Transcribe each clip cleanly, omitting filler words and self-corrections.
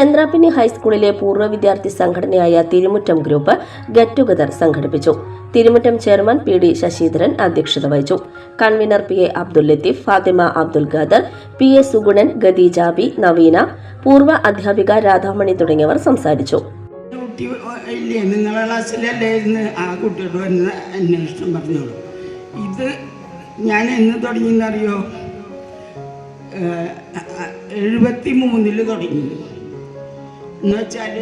ചന്ദ്രാപിന്നി ഹൈസ്കൂളിലെ പൂർവ്വ വിദ്യാർത്ഥി സംഘടനയായ തിരുമുറ്റം ഗ്രൂപ്പ് ഗെറ്റ് ടുഗദർ സംഘടിപ്പിച്ചു. തിരുമുറ്റം ചെയർമാൻ പി.ഡി. ശശീധരൻ അധ്യക്ഷത വഹിച്ചു. Convener P A. Abdul Latheef, Fathima Abdul Khader, P A. Sugunan, Khadeejabi, Naveena, പൂർവ്വ അധ്യാപിക രാധാമണി തുടങ്ങിയവർ സംസാരിച്ചു. നിങ്ങളെ ക്ലാസ്സിലല്ലായിരുന്നു ആ കുട്ടിയോട് വന്ന് അന്വേഷണം പറഞ്ഞോളൂ. ഇത് ഞാൻ എന്ന് തുടങ്ങിയെന്നറിയോ? 73 തുടങ്ങി. എന്നുവെച്ചാൽ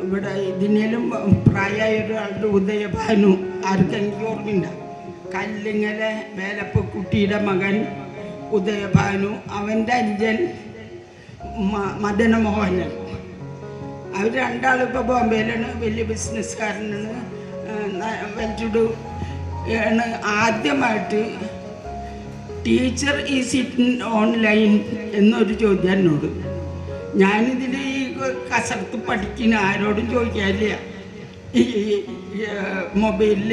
ഇവിടെ ഇതിനേലും പ്രായമായ ഒരാളുടെ ഉദയഭാനു ആർക്കെങ്കിലും ഓർമ്മയുണ്ട? കല്ലിങ്ങലെ വേലപ്പക്കുട്ടിയുടെ മകൻ ഉദയഭാനു, അവൻ്റെ അഞ്ചൻ മദനമോഹനൻ. അവർ രണ്ടാളും ഇപ്പോൾ ബോംബെയിലാണ്, വലിയ ബിസിനസ്സുകാരനാണ്. വെൽറ്റുഡ് ആണ്. ആദ്യമായിട്ട് ടീച്ചർ ഈസ് ഇറ്റ് ഓൺലൈൻ എന്നൊരു ചോദ്യം എന്നോട്. ഞാനിതിൽ ഈ കസരത്ത് പഠിക്കുന്ന ആരോടും ചോദിക്കാനില്ല. ഈ മൊബൈലിൽ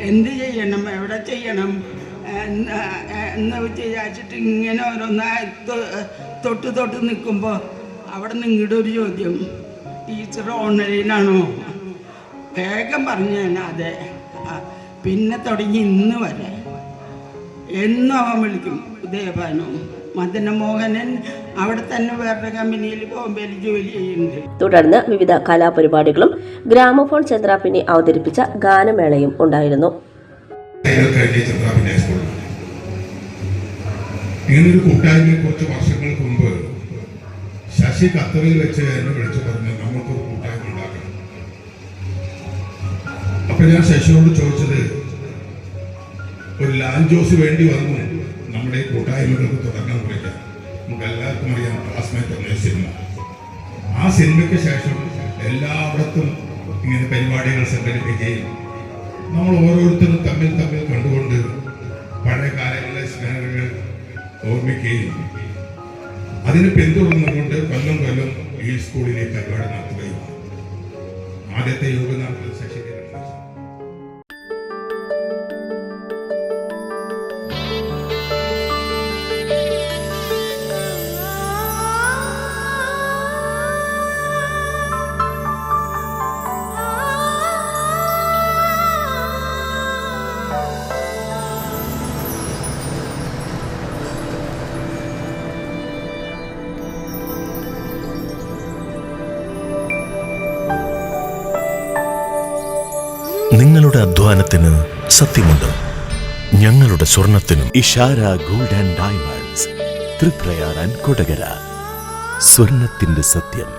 എന്ത് ചെയ്യണം, എവിടെ ചെയ്യണം എന്ന് വിചാരിച്ചിട്ട് ഇങ്ങനെ ഓരോന്ന് തൊട്ട് നിൽക്കുമ്പോൾ അവിടെ നിങ്ങളുടെ ഒരു ചോദ്യം, ടീച്ചർ ഓൺലൈനാണോ? വേഗം പറഞ്ഞു ഞാൻ അതെ. പിന്നെ തുടങ്ങി ഇന്ന് വരെ എന്നും അവൻ വിളിക്കും ഉദയഭാനു. മദനമോഹനൻ അവിടെ തന്നെ വേറെ കമ്പനിയിൽ ബോംബെയിൽ ജോലി ചെയ്യുന്നുണ്ട്. തുടർന്ന് വിവിധ കലാപരിപാടികളും ഗ്രാമഫോൺ ചന്ദ്രാപിന്നി അവതരിപ്പിച്ച ഗാനമേളയും ഉണ്ടായിരുന്നു. ഇങ്ങനൊരു കൂട്ടായ്മയെ കുറച്ച് വർഷങ്ങൾക്ക് മുമ്പ് ശശി ഖത്തറിൽ വെച്ച് എന്നെ വിളിച്ചു പറഞ്ഞു, നമ്മൾക്കൊരു കൂട്ടായ്മ ഉണ്ടാക്കണം. അപ്പൊ ഞാൻ ശശിയോട് ചോദിച്ചത്, ഒരു ലാൻജോസ് വേണ്ടി വന്നു നമ്മുടെ ഈ കൂട്ടായ്മകൾക്ക് തുടങ്ങാൻ കുറിക്കാൻ. നമുക്ക് എല്ലാവർക്കും അറിയാം ക്ലാസ്മേറ്റ് എന്ന സിനിമ. ആ സിനിമയ്ക്ക് ശേഷം എല്ലായിടത്തും ഇങ്ങനെ പരിപാടികൾ സംഘടിപ്പിക്കുകയും നമ്മൾ ഓരോരുത്തരും തമ്മിൽ കണ്ടുകൊണ്ട് പഴയ കാലങ്ങളിലെ സ്നേഹങ്ങൾ ഓർമ്മിക്കുകയും അതിന് പിന്തുടർന്നുകൊണ്ട് കൊല്ലം ഈ സ്കൂളിലെ പരിപാടി നടത്തുകയും ആദ്യത്തെ യോഗനാഥ് ശശിധരൻ. നിങ്ങളുടെ അധ്വാനത്തിന് സത്യമുണ്ട്, ഞങ്ങളുടെ സ്വർണത്തിനും. Ishara gold and diamonds, Thriprayar and Kodakara. സ്വർണത്തിന്റെ സത്യം.